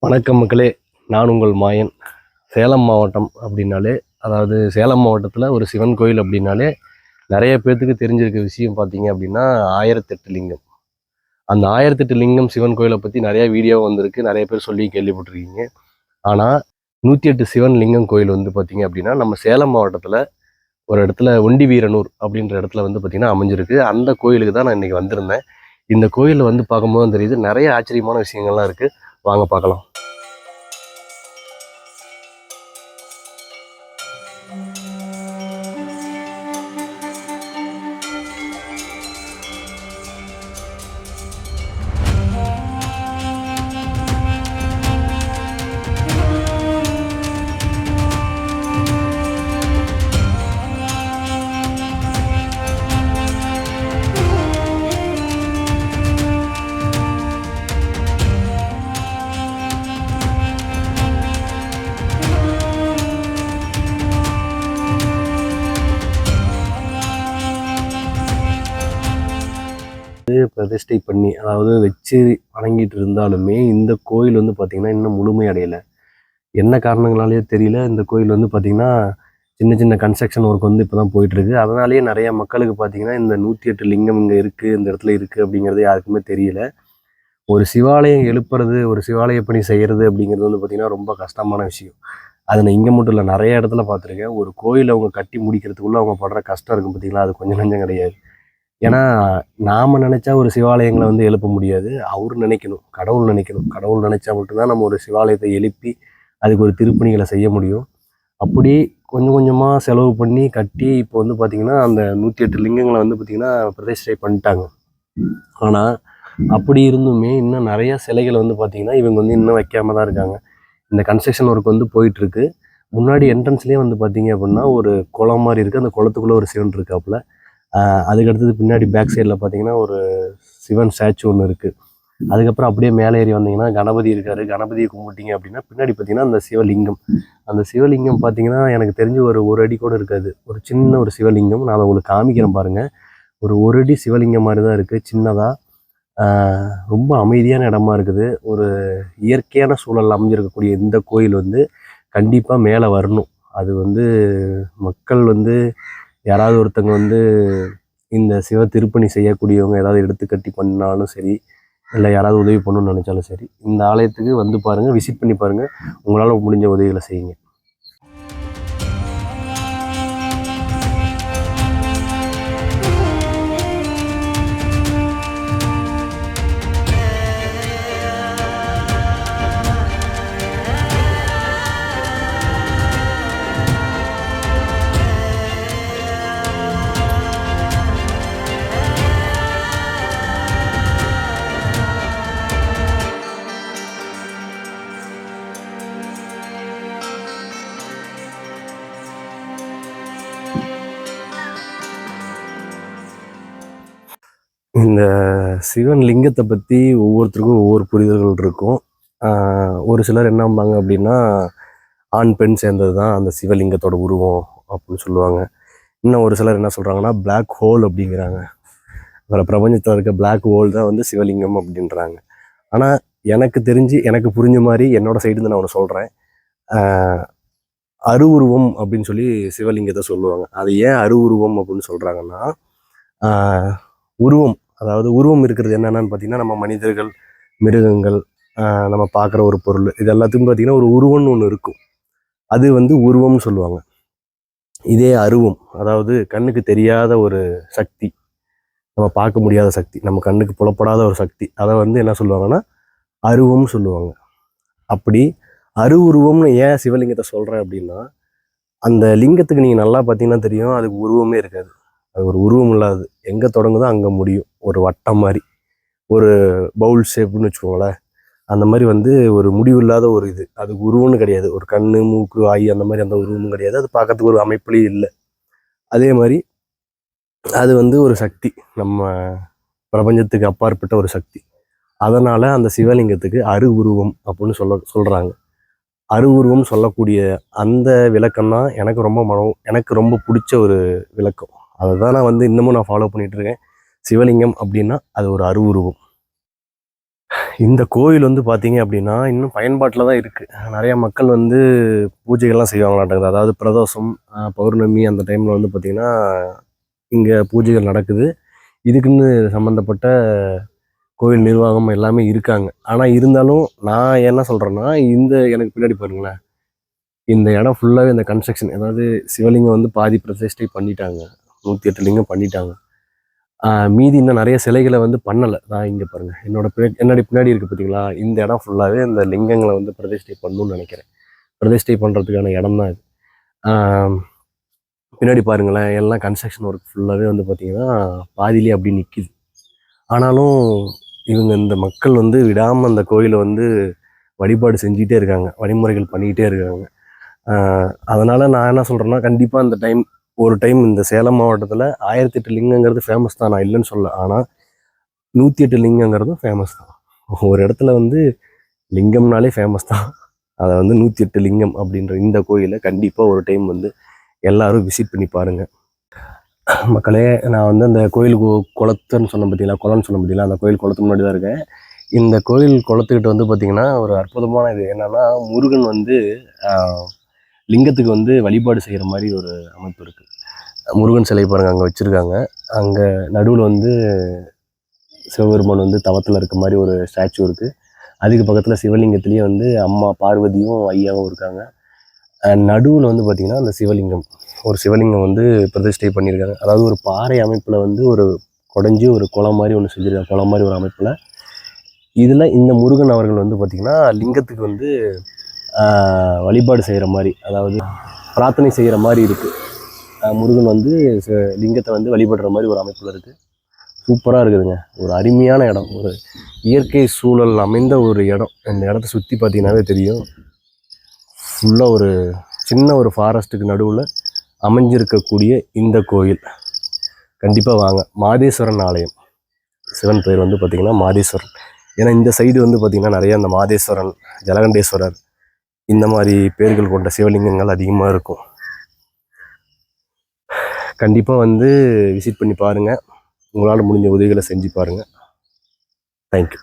வணக்கம் மக்களே, நான் உங்கள் மாயன். சேலம் மாவட்டம் அப்படின்னாலே, அதாவது சேலம் மாவட்டத்தில் ஒரு சிவன் கோயில் அப்படின்னாலே நிறைய பேர்த்துக்கு தெரிஞ்சிருக்க விஷயம் பார்த்தீங்க அப்படின்னா 1008 லிங்கம். அந்த 1008 லிங்கம் சிவன் கோயிலை பற்றி நிறைய வீடியோ வந்திருக்கு, நிறைய பேர் சொல்லி கேள்விப்பட்டிருக்கீங்க. ஆனால் 108 சிவன் லிங்கம் கோயில் வந்து பார்த்தீங்க அப்படின்னா நம்ம சேலம் மாவட்டத்தில் ஒரு இடத்துல ஒண்டி வீரனூர் அப்படின்ற இடத்துல வந்து பார்த்தீங்கன்னா அமைஞ்சிருக்கு. அந்த கோயிலுக்கு தான் நான் இன்றைக்கி வந்திருந்தேன். இந்த கோயிலில் வந்து பார்க்கும்போது தெரியுது நிறைய ஆச்சரியமான விஷயங்கள்லாம் இருக்குது. வாங்க பார்க்கலாம். பிரதிஷ்டை பண்ணி, அதாவது வச்சு வணங்கிட்டு இருந்தாலுமே இந்த கோயில் வந்து பார்த்திங்கன்னா இன்னும் முழுமை அடையலை. என்ன காரணங்களாலேயே தெரியல. இந்த கோயில் வந்து பார்த்திங்கன்னா சின்ன சின்ன கன்ஸ்ட்ரக்ஷன் ஒர்க் வந்து இப்போ தான் போயிட்டுருக்கு. அதனாலேயே நிறையா மக்களுக்கு பார்த்திங்கன்னா இந்த 108 லிங்கம் இங்கே இருக்குது, இந்த இடத்துல இருக்குது அப்படிங்கிறது யாருக்குமே தெரியல. ஒரு சிவாலயம் எழுப்புறது, ஒரு சிவாலய பணி செய்கிறது அப்படிங்கிறது வந்து பார்த்திங்கன்னா ரொம்ப கஷ்டமான விஷயம். அது நான் இங்கே மட்டும் இல்லை, நிறைய இடத்துல பார்த்துருக்கேன். ஒரு கோயில் அவங்க கட்டி முடிக்கிறதுக்குள்ளே அவங்க படுற கஷ்டம் இருக்கும் பார்த்திங்களா, அது கொஞ்சம் நஞ்சம் கிடையாது. ஏன்னா நாம் நினச்சா ஒரு சிவாலயங்களை வந்து எழுப்ப முடியாது. அவர் நினைக்கணும், கடவுள் நினைக்கணும். கடவுள் நினச்சா மட்டும்தான் நம்ம ஒரு சிவாலயத்தை எழுப்பி அதுக்கு ஒரு திருப்பணிகளை செய்ய முடியும். அப்படி கொஞ்சம் கொஞ்சமாக செலவு பண்ணி கட்டி இப்போ வந்து பார்த்திங்கன்னா அந்த 108 லிங்கங்களை வந்து பார்த்திங்கன்னா பிரதிஷ்டை பண்ணிட்டாங்க. ஆனால் அப்படி இருந்துமே இன்னும் நிறையா சிலைகளை வந்து பார்த்திங்கன்னா இவங்க வந்து இன்னும் வைக்காம தான் இருக்காங்க. இந்த கன்ஸ்ட்ரக்ஷன் ஒர்க் வந்து போயிட்டுருக்கு. முன்னாடி என்ட்ரன்ஸ்லேயே வந்து பார்த்திங்க அப்படின்னா ஒரு குளம் மாதிரி இருக்குது. அந்த குளத்துக்குள்ளே ஒரு சிவன் இருக்காப்புல. அதுக்கடுத்தது பின்னாடி பேக் சைடில் பார்த்தீங்கன்னா ஒரு சிவன் ஸ்டாச்சு ஒன்று இருக்குது. அதுக்கப்புறம் அப்படியே மேலே ஏறி வந்தீங்கன்னா கணபதி இருக்கார். கணபதியை கும்பிட்டீங்க அப்படின்னா பின்னாடி பார்த்தீங்கன்னா அந்த சிவலிங்கம். அந்த சிவலிங்கம் பார்த்தீங்கன்னா எனக்கு தெரிஞ்சு ஒரு அடி கூட இருக்காது. ஒரு சின்ன ஒரு சிவலிங்கம். நான் அதை உங்களுக்கு காமிக்கிறேன் பாருங்கள். ஒரு அடி சிவலிங்கம் மாதிரி தான் இருக்குது, சின்னதாக. ரொம்ப அமைதியான இடமா இருக்குது. ஒரு இயற்கையான சூழல் அமைஞ்சிருக்கக்கூடிய இந்த கோயில் வந்து கண்டிப்பாக மேலே வரணும். அது வந்து மக்கள் வந்து யாராவது ஒருத்தங்க வந்து இந்த சிவ திருப்பணி செய்யக்கூடியவங்க ஏதாவது எடுத்து கட்டி பண்ணாலும் சரி, இல்லை யாராவது உதவி பண்ணணும்னு நினச்சாலும் சரி, இந்த ஆலயத்துக்கு வந்து பாருங்கள், விசிட் பண்ணி பாருங்கள். உங்களால் முடிஞ்ச உதவிகளை செய்யுங்க. இந்த சிவன் லிங்கத்தை பற்றி ஒவ்வொருத்தருக்கும் ஒவ்வொரு புரிதல்கள் இருக்கும். ஒரு சிலர் என்னம்பாங்க அப்படின்னா ஆண் பெண் சேர்ந்தது தான் அந்த சிவலிங்கத்தோட உருவம் அப்படின்னு சொல்லுவாங்க. இன்னும் ஒரு சிலர் என்ன சொல்கிறாங்கன்னா பிளாக் ஹோல் அப்படிங்கிறாங்க. வேறு பிரபஞ்சத்தில் இருக்க பிளாக் ஹோல் தான் வந்து சிவலிங்கம் அப்படின்றாங்க. ஆனால் எனக்கு தெரிஞ்சு, எனக்கு புரிஞ்ச மாதிரி என்னோடய சைடுன்னு நான் ஒன்று சொல்கிறேன். அருவுருவம் அப்படின்னு சொல்லி சிவலிங்கத்தை சொல்லுவாங்க. அது ஏன் அருவுருவம் அப்படின்னு சொல்கிறாங்கன்னா, உருவம், அதாவது உருவம் இருக்கிறது என்னென்னு பார்த்தீங்கன்னா நம்ம மனிதர்கள், மிருகங்கள், நம்ம பார்க்குற ஒரு பொருள், இது எல்லாத்துக்கும் பார்த்திங்கன்னா ஒரு உருவம்னு ஒன்று இருக்கும். அது வந்து உருவம்னு சொல்லுவாங்க. இதே அருவம், அதாவது கண்ணுக்கு தெரியாத ஒரு சக்தி, நம்ம பார்க்க முடியாத சக்தி, நம்ம கண்ணுக்கு புலப்படாத ஒரு சக்தி, அதை வந்து என்ன சொல்லுவாங்கன்னா அருவம்னு சொல்லுவாங்க. அப்படி அருவுருவம்னு ஏன் சிவலிங்கத்தை சொல்கிறேன் அப்படின்னா, அந்த லிங்கத்துக்கு நீங்கள் நல்லா பார்த்தீங்கன்னா தெரியும், அதுக்கு உருவமே இருக்காது. அது ஒரு உருவம் இல்லாது, எங்கே தொடங்குதோ அங்கே முடியும். ஒரு வட்டம் மாதிரி, ஒரு பவுல் ஷேப்புன்னு வச்சுக்கோங்களேன். அந்த மாதிரி வந்து ஒரு முடிவில்லாத ஒரு இது, அதுக்கு உருவம்னு கிடையாது. ஒரு கண், மூக்கு, வாய் அந்த மாதிரி அந்த உருவமும் கிடையாது. அது பார்க்கறதுக்கு ஒரு அமைப்புலேயும் இல்லை. அதே மாதிரி அது வந்து ஒரு சக்தி, நம்ம பிரபஞ்சத்துக்கு அப்பாற்பட்ட ஒரு சக்தி. அதனால் அந்த சிவலிங்கத்துக்கு அரு உருவம் அப்படின்னு சொல்கிறாங்க. அரு உருவம் சொல்லக்கூடிய அந்த விளக்கம் தான் எனக்கு ரொம்ப பிடிச்ச ஒரு விளக்கம். அதை தான் நான் வந்து இன்னமும் ஃபாலோ பண்ணிகிட்டு இருக்கேன். சிவலிங்கம் அப்படின்னா அது ஒரு அரு உருவம். இந்த கோயில் வந்து பார்த்தீங்க அப்படின்னா இன்னும் பயன்பாட்டில் தான் இருக்குது. நிறைய மக்கள் வந்து பூஜைகள்லாம் செய்வாங்களாட்டங்குது. அதாவது பிரதோஷம், பௌர்ணமி அந்த டைமில் வந்து பார்த்திங்கன்னா இங்கே பூஜைகள் நடக்குது. இதுக்குன்னு சம்மந்தப்பட்ட கோயில் நிர்வாகம் எல்லாமே இருக்காங்க. ஆனால் இருந்தாலும் நான் என்ன சொல்கிறேன்னா, எனக்கு பின்னாடி பாருங்களேன், இந்த இடம் ஃபுல்லாகவே இந்த கன்ஸ்ட்ரக்ஷன், அதாவது சிவலிங்கம் வந்து பாதி பிரதிஷ்டை பண்ணிட்டாங்க, 108 லிங்கம் பண்ணிட்டாங்க. மீதி இன்னும் நிறைய சிலைகளை வந்து பண்ணலை. நான் இங்கே பாருங்கள், என்னோட பின்னாடி இருக்குது பார்த்தீங்களா, இந்த இடம் ஃபுல்லாகவே இந்த லிங்கங்களை வந்து பிரதிஷ்டை பண்ணணும்னு நினைக்கிறேன். பிரதிஷ்டை பண்ணுறதுக்கான இடம் தான் இது. பின்னாடி பாருங்களேன், எல்லாம் கன்ஸ்ட்ரக்ஷன் ஒர்க் ஃபுல்லாகவே வந்து பார்த்திங்கன்னா பாதியிலே அப்படி நிற்கிது. ஆனாலும் இவங்க இந்த மக்கள் வந்து விடாமல் அந்த கோயிலை வந்து வழிபாடு செஞ்சுக்கிட்டே இருக்காங்க, வழிமுறைகள் பண்ணிக்கிட்டே இருக்காங்க. அதனால் நான் என்ன சொல்கிறேன்னா, கண்டிப்பாக அந்த ஒரு டைம் இந்த சேலம் மாவட்டத்தில் 1008 லிங்கங்கிறது ஃபேமஸ் தான், நான் இல்லைன்னு சொல்ல. ஆனால் 108 லிங்கங்கிறதும் ஃபேமஸ் தான். ஒரு இடத்துல வந்து லிங்கம்னாலே ஃபேமஸ் தான். அதை வந்து 108 லிங்கம் அப்படின்ற இந்த கோயிலை கண்டிப்பாக ஒரு டைம் வந்து எல்லாரும் விசிட் பண்ணி பாருங்கள். மக்களே, நான் வந்து அந்த கோயில் குளத்துன்னு சொன்ன பார்த்தீங்களா, குளம்னு சொன்ன பார்த்தீங்களா, அந்த கோயில் குளத்துக்கு முன்னாடி தான் இருக்கேன். இந்த கோயில் குளத்துக்கிட்ட வந்து பார்த்திங்கன்னா ஒரு அற்புதமான இது என்னென்னா, முருகன் வந்து லிங்கத்துக்கு வந்து வழிபாடு செய்கிற மாதிரி ஒரு அமைப்பு இருக்குது. முருகன் சிலை பாருங்கள் அங்கே வச்சுருக்காங்க. அங்கே நடுவில் வந்து சிவபெருமான் வந்து தவத்தில் இருக்க மாதிரி ஒரு ஸ்டாச்சு இருக்குது. அதுக்கு பக்கத்தில் சிவலிங்கத்துலேயே வந்து அம்மா பார்வதியும் ஐயாவும் இருக்காங்க. நடுவில் வந்து பார்த்திங்கன்னா அந்த ஒரு சிவலிங்கம் வந்து பிரதிஷ்டை பண்ணியிருக்காங்க. அதாவது ஒரு பாறை அமைப்பில் வந்து ஒரு குடஞ்சி ஒரு குளம் மாதிரி ஒன்று செஞ்சுருக்காங்க, குளம் மாதிரி ஒரு அமைப்பில். இதில் இந்த முருகன் அவர்கள் வந்து பார்த்திங்கன்னா லிங்கத்துக்கு வந்து வழிபாடு செய்கிற மாதிரி, அதாவது பிரார்த்தனை செய்கிற மாதிரி இருக்குது. முருகன் வந்து லிங்கத்தை வந்து வழிபடுற மாதிரி ஒரு அமைப்பில் இருக்குது. சூப்பராக இருக்குதுங்க. ஒரு அருமையான இடம், ஒரு இயற்கை சூழல் அமைந்த ஒரு இடம். இந்த இடத்த சுற்றி பார்த்தீங்கன்னாவே தெரியும், ஃபுல்லாக ஒரு சின்ன ஒரு ஃபாரஸ்ட்டுக்கு நடுவில் அமைஞ்சிருக்கக்கூடிய இந்த கோயில். கண்டிப்பாக வாங்க. மாதேஸ்வரன் ஆலயம், சிவன் பேர் வந்து பார்த்திங்கன்னா மாதேஸ்வரன். ஏன்னா இந்த சைடு வந்து பார்த்திங்கன்னா நிறைய அந்த மாதேஸ்வரன், ஜலகண்டேஸ்வரர் இந்த மாதிரி பேர்கள் கொண்ட சிவலிங்கங்கள் அதிகமாக இருக்கும். கண்டிப்பாக வந்து விசிட் பண்ணி பாருங்கள். உங்களால் முடிஞ்ச உதவிகளை செஞ்சு பாருங்கள். தேங்க்யூ.